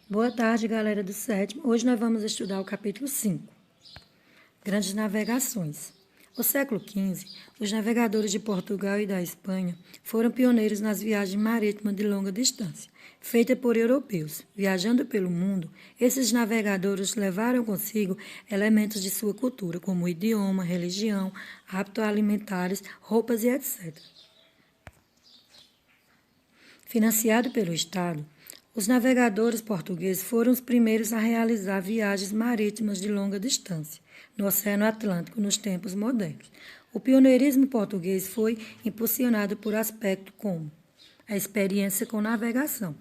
Boa tarde, galera do sétimo. Hoje nós vamos estudar o capítulo 5, Grandes Navegações. No século XV, os navegadores de Portugal e da Espanha foram pioneiros nas viagens marítimas de longa distância, feitas por europeus. Viajando pelo mundo, esses navegadores levaram consigo elementos de sua cultura, como idioma, religião, hábitos alimentares, roupas e etc. Financiado pelo Estado, os navegadores portugueses foram os primeiros a realizar viagens marítimas de longa distância no Oceano Atlântico nos tempos modernos. O pioneirismo português foi impulsionado por aspectos como a experiência com navegação.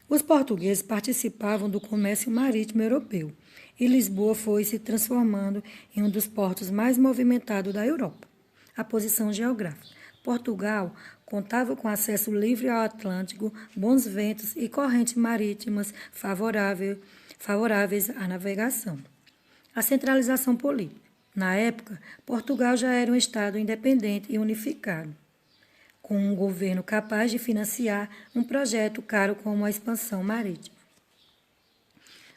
Os portugueses participavam do comércio marítimo europeu e Lisboa foi se transformando em um dos portos mais movimentados da Europa. A posição geográfica. Portugal contava com acesso livre ao Atlântico, bons ventos e correntes marítimas favoráveis à navegação. A centralização política. Na época, Portugal já era um Estado independente e unificado, com um governo capaz de financiar um projeto caro como a expansão marítima.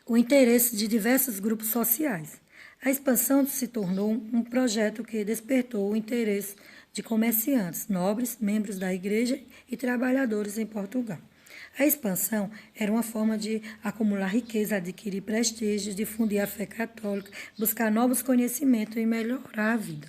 O interesse de diversos grupos sociais. A expansão se tornou um projeto que despertou o interesse de comerciantes, nobres, membros da igreja e trabalhadores em Portugal. A expansão era uma forma de acumular riqueza, adquirir prestígio, difundir a fé católica, buscar novos conhecimentos e melhorar a vida.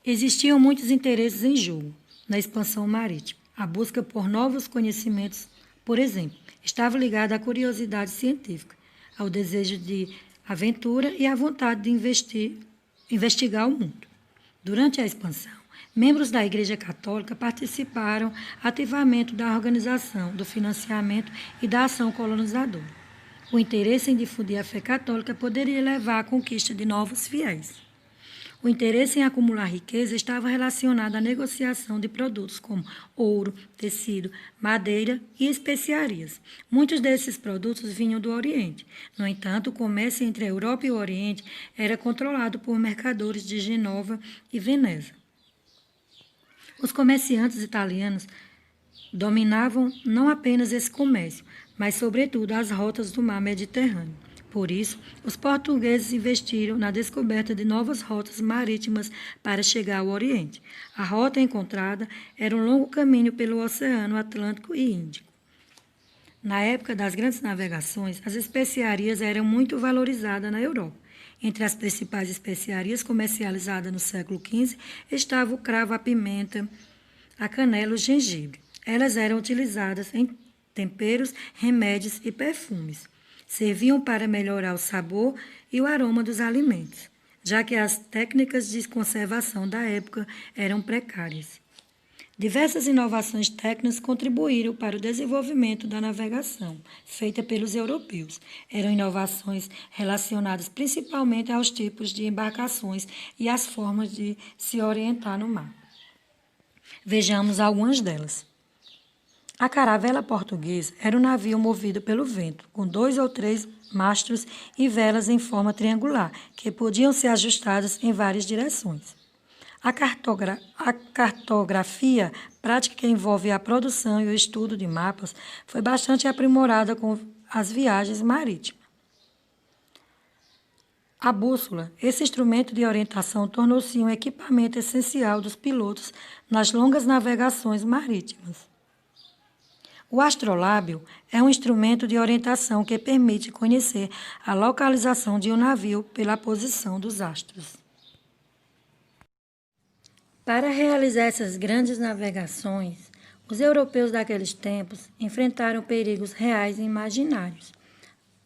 Existiam muitos interesses em jogo na expansão marítima. A busca por novos conhecimentos, por exemplo, estava ligada à curiosidade científica, ao desejo de aventura e à vontade de investigar o mundo. Durante a expansão, membros da Igreja Católica participaram ativamente da organização, do financiamento e da ação colonizadora. O interesse em difundir a fé católica poderia levar à conquista de novos fiéis. O interesse em acumular riqueza estava relacionado à negociação de produtos como ouro, tecido, madeira e especiarias. Muitos desses produtos vinham do Oriente. No entanto, o comércio entre a Europa e o Oriente era controlado por mercadores de Genova e Veneza. Os comerciantes italianos dominavam não apenas esse comércio, mas, sobretudo, as rotas do mar Mediterrâneo. Por isso, os portugueses investiram na descoberta de novas rotas marítimas para chegar ao Oriente. A rota encontrada era um longo caminho pelo Oceano Atlântico e Índico. Na época das grandes navegações, as especiarias eram muito valorizadas na Europa. Entre as principais especiarias comercializadas no século XV estava o cravo, a pimenta, a canela e o gengibre. Elas eram utilizadas em temperos, remédios e perfumes. Serviam para melhorar o sabor e o aroma dos alimentos, já que as técnicas de conservação da época eram precárias. Diversas inovações técnicas contribuíram para o desenvolvimento da navegação, feita pelos europeus. Eram inovações relacionadas principalmente aos tipos de embarcações e às formas de se orientar no mar. Vejamos algumas delas. A caravela portuguesa era um navio movido pelo vento, com 2 ou 3 mastros e velas em forma triangular, que podiam ser ajustadas em várias direções. A cartografia, prática que envolve a produção e o estudo de mapas, foi bastante aprimorada com as viagens marítimas. A bússola, esse instrumento de orientação, tornou-se um equipamento essencial dos pilotos nas longas navegações marítimas. O astrolábio é um instrumento de orientação que permite conhecer a localização de um navio pela posição dos astros. Para realizar essas grandes navegações, os europeus daqueles tempos enfrentaram perigos reais e imaginários.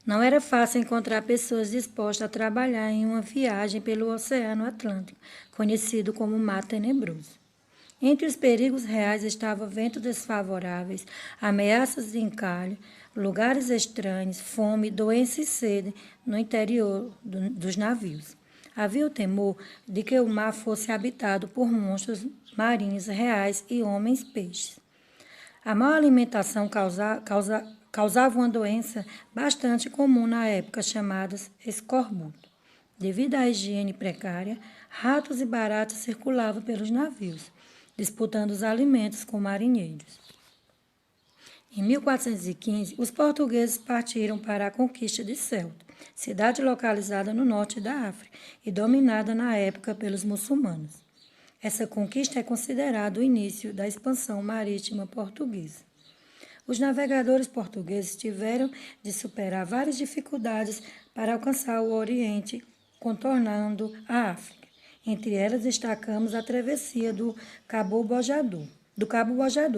Não era fácil encontrar pessoas dispostas a trabalhar em uma viagem pelo Oceano Atlântico, conhecido como Mar Tenebroso. Entre os perigos reais estavam ventos desfavoráveis, ameaças de encalhe, lugares estranhos, fome, doença e sede no interior dos navios. Havia o temor de que o mar fosse habitado por monstros marinhos reais e homens-peixes. A má alimentação causava uma doença bastante comum na época, chamada escorbuto. Devido à higiene precária, ratos e baratas circulavam pelos navios, disputando os alimentos com marinheiros. Em 1415, os portugueses partiram para a conquista de Ceuta, cidade localizada no norte da África e dominada na época pelos muçulmanos. Essa conquista é considerada o início da expansão marítima portuguesa. Os navegadores portugueses tiveram de superar várias dificuldades para alcançar o Oriente, contornando a África. Entre elas destacamos a travessia do Cabo Bojador,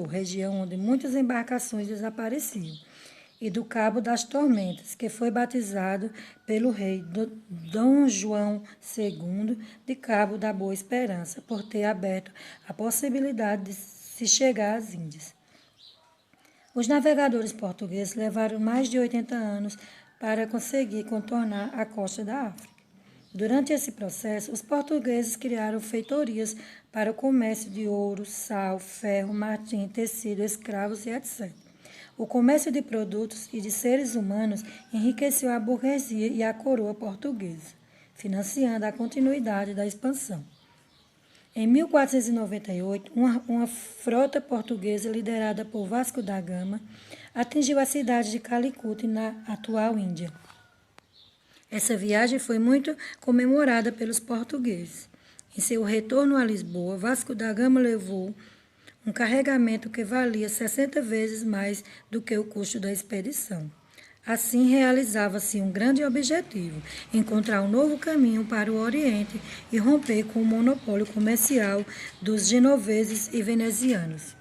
região onde muitas embarcações desapareciam, e do Cabo das Tormentas, que foi batizado pelo rei Dom João II de Cabo da Boa Esperança, por ter aberto a possibilidade de se chegar às Índias. Os navegadores portugueses levaram mais de 80 anos para conseguir contornar a costa da África. Durante esse processo, os portugueses criaram feitorias para o comércio de ouro, sal, ferro, martim, tecido, escravos e etc. O comércio de produtos e de seres humanos enriqueceu a burguesia e a coroa portuguesa, financiando a continuidade da expansão. Em 1498, uma frota portuguesa liderada por Vasco da Gama atingiu a cidade de Calicut, na atual Índia. Essa viagem foi muito comemorada pelos portugueses. Em seu retorno a Lisboa, Vasco da Gama levou um carregamento que valia 60 vezes mais do que o custo da expedição. Assim, realizava-se um grande objetivo: encontrar um novo caminho para o Oriente e romper com o monopólio comercial dos genoveses e venezianos.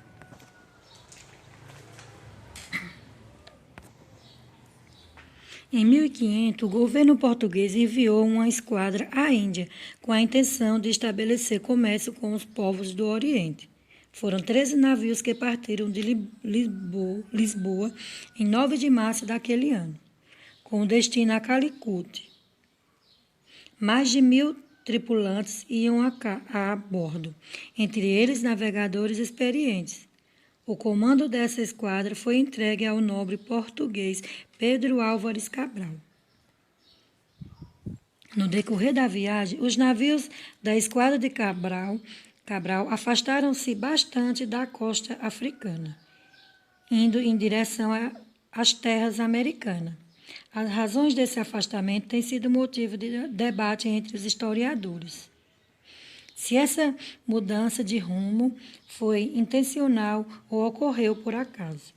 Em 1500, o governo português enviou uma esquadra à Índia com a intenção de estabelecer comércio com os povos do Oriente. Foram 13 navios que partiram de Lisboa em 9 de março daquele ano, com destino a Calicut. Mais de 1.000 tripulantes iam a bordo, entre eles navegadores experientes. O comando dessa esquadra foi entregue ao nobre português Pedro Álvares Cabral. No decorrer da viagem, os navios da esquadra de Cabral afastaram-se bastante da costa africana, indo em direção às terras americanas. As razões desse afastamento têm sido motivo de debate entre os historiadores. Se essa mudança de rumo foi intencional ou ocorreu por acaso.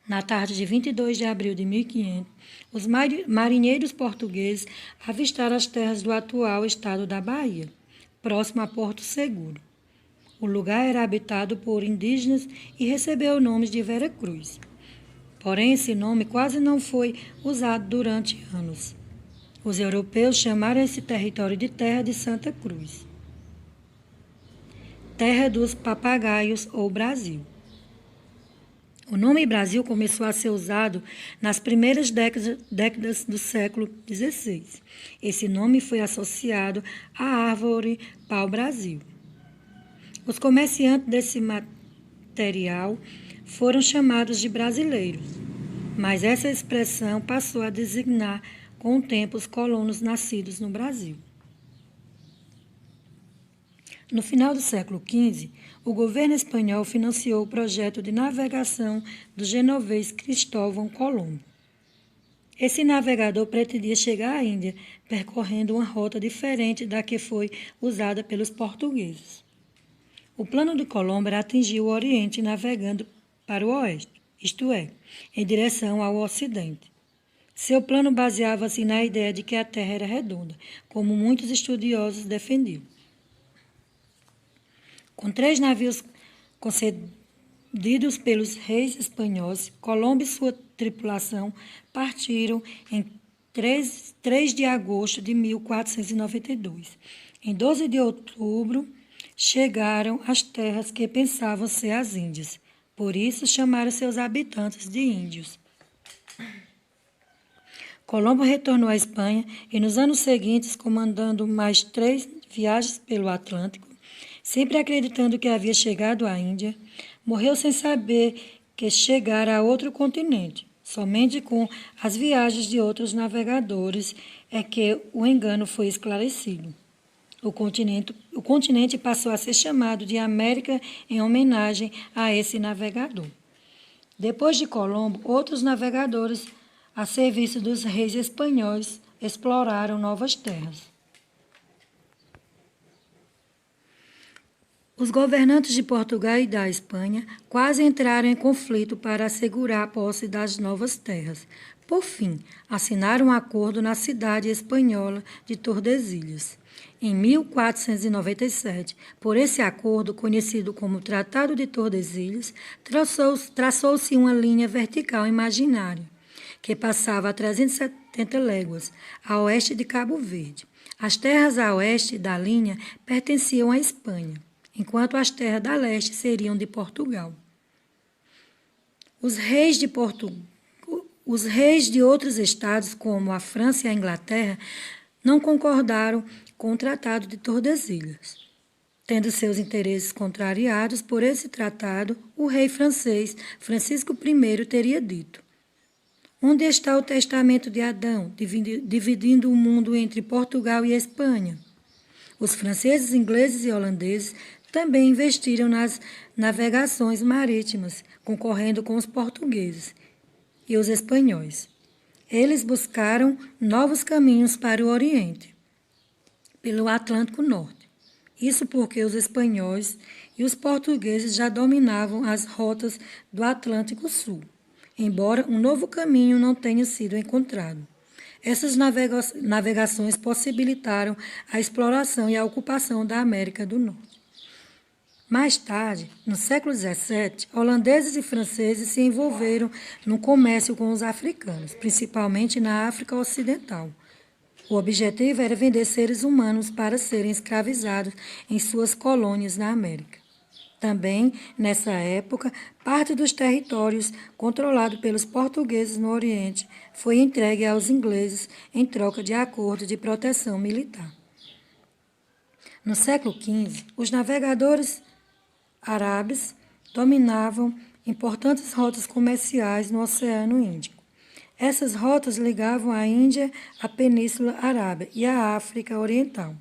Na tarde de 22 de abril de 1500, os marinheiros portugueses avistaram as terras do atual estado da Bahia, próximo a Porto Seguro. O lugar era habitado por indígenas e recebeu o nome de Vera Cruz. Porém, esse nome quase não foi usado durante anos. Os europeus chamaram esse território de Terra de Santa Cruz, Terra dos Papagaios ou Brasil. O nome Brasil começou a ser usado nas primeiras décadas do século XVI. Esse nome foi associado à árvore pau-brasil. Os comerciantes desse material foram chamados de brasileiros, mas essa expressão passou a designar com o tempo os colonos nascidos no Brasil. No final do século XV, o governo espanhol financiou o projeto de navegação do genovês Cristóvão Colombo. Esse navegador pretendia chegar à Índia, percorrendo uma rota diferente da que foi usada pelos portugueses. O plano de Colombo era atingir o Oriente navegando para o oeste, isto é, em direção ao Ocidente. Seu plano baseava-se na ideia de que a Terra era redonda, como muitos estudiosos defendiam. Com 3 navios concedidos pelos reis espanhóis, Colombo e sua tripulação partiram em 3 de agosto de 1492. Em 12 de outubro, chegaram às terras que pensavam ser as Índias. Por isso, chamaram seus habitantes de índios. Colombo retornou à Espanha e, nos anos seguintes, comandando mais 3 viagens pelo Atlântico, sempre acreditando que havia chegado à Índia, morreu sem saber que chegara a outro continente. Somente com as viagens de outros navegadores é que o engano foi esclarecido. O continente passou a ser chamado de América em homenagem a esse navegador. Depois de Colombo, outros navegadores, a serviço dos reis espanhóis, exploraram novas terras. Os governantes de Portugal e da Espanha quase entraram em conflito para assegurar a posse das novas terras. Por fim, assinaram um acordo na cidade espanhola de Tordesilhas. Em 1497, por esse acordo, conhecido como Tratado de Tordesilhas, traçou-se uma linha vertical imaginária, que passava a 370 léguas a oeste de Cabo Verde. As terras a oeste da linha pertenciam à Espanha, enquanto as terras da leste seriam de Portugal. Os reis de outros estados, como a França e a Inglaterra, não concordaram com o Tratado de Tordesilhas. Tendo seus interesses contrariados por esse tratado, o rei francês Francisco I teria dito: onde está o testamento de Adão, dividindo o mundo entre Portugal e Espanha? Os franceses, ingleses e holandeses também investiram nas navegações marítimas, concorrendo com os portugueses e os espanhóis. Eles buscaram novos caminhos para o Oriente, pelo Atlântico Norte. Isso porque os espanhóis e os portugueses já dominavam as rotas do Atlântico Sul, embora um novo caminho não tenha sido encontrado. Essas navegações possibilitaram a exploração e a ocupação da América do Norte. Mais tarde, no século XVII, holandeses e franceses se envolveram no comércio com os africanos, principalmente na África Ocidental. O objetivo era vender seres humanos para serem escravizados em suas colônias na América. Também, nessa época, parte dos territórios controlados pelos portugueses no Oriente foi entregue aos ingleses em troca de acordos de proteção militar. No século XV, os navegadores árabes dominavam importantes rotas comerciais no Oceano Índico. Essas rotas ligavam a Índia, a Península Arábica e a África Oriental.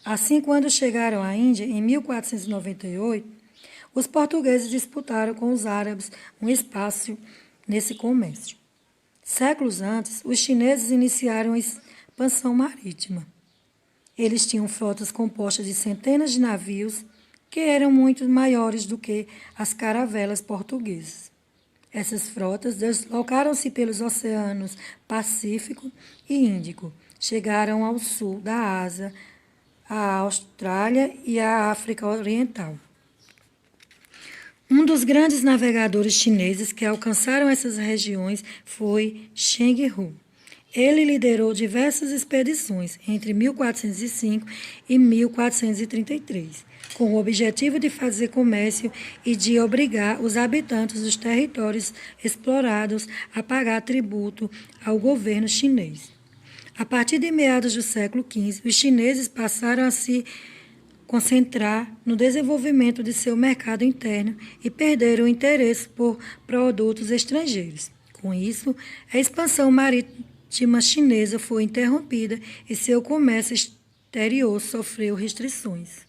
Assim, quando chegaram à Índia, em 1498, os portugueses disputaram com os árabes um espaço nesse comércio. Séculos antes, os chineses iniciaram a expansão marítima. Eles tinham frotas compostas de centenas de navios que eram muito maiores do que as caravelas portuguesas. Essas frotas deslocaram-se pelos oceanos Pacífico e Índico, chegaram ao sul da Ásia, a Austrália e a África Oriental. Um dos grandes navegadores chineses que alcançaram essas regiões foi Zheng He. Ele liderou diversas expedições entre 1405 e 1433, com o objetivo de fazer comércio e de obrigar os habitantes dos territórios explorados a pagar tributo ao governo chinês. A partir de meados do século XV, os chineses passaram a se concentrar no desenvolvimento de seu mercado interno e perderam o interesse por produtos estrangeiros. Com isso, a expansão marítima chinesa foi interrompida e seu comércio exterior sofreu restrições.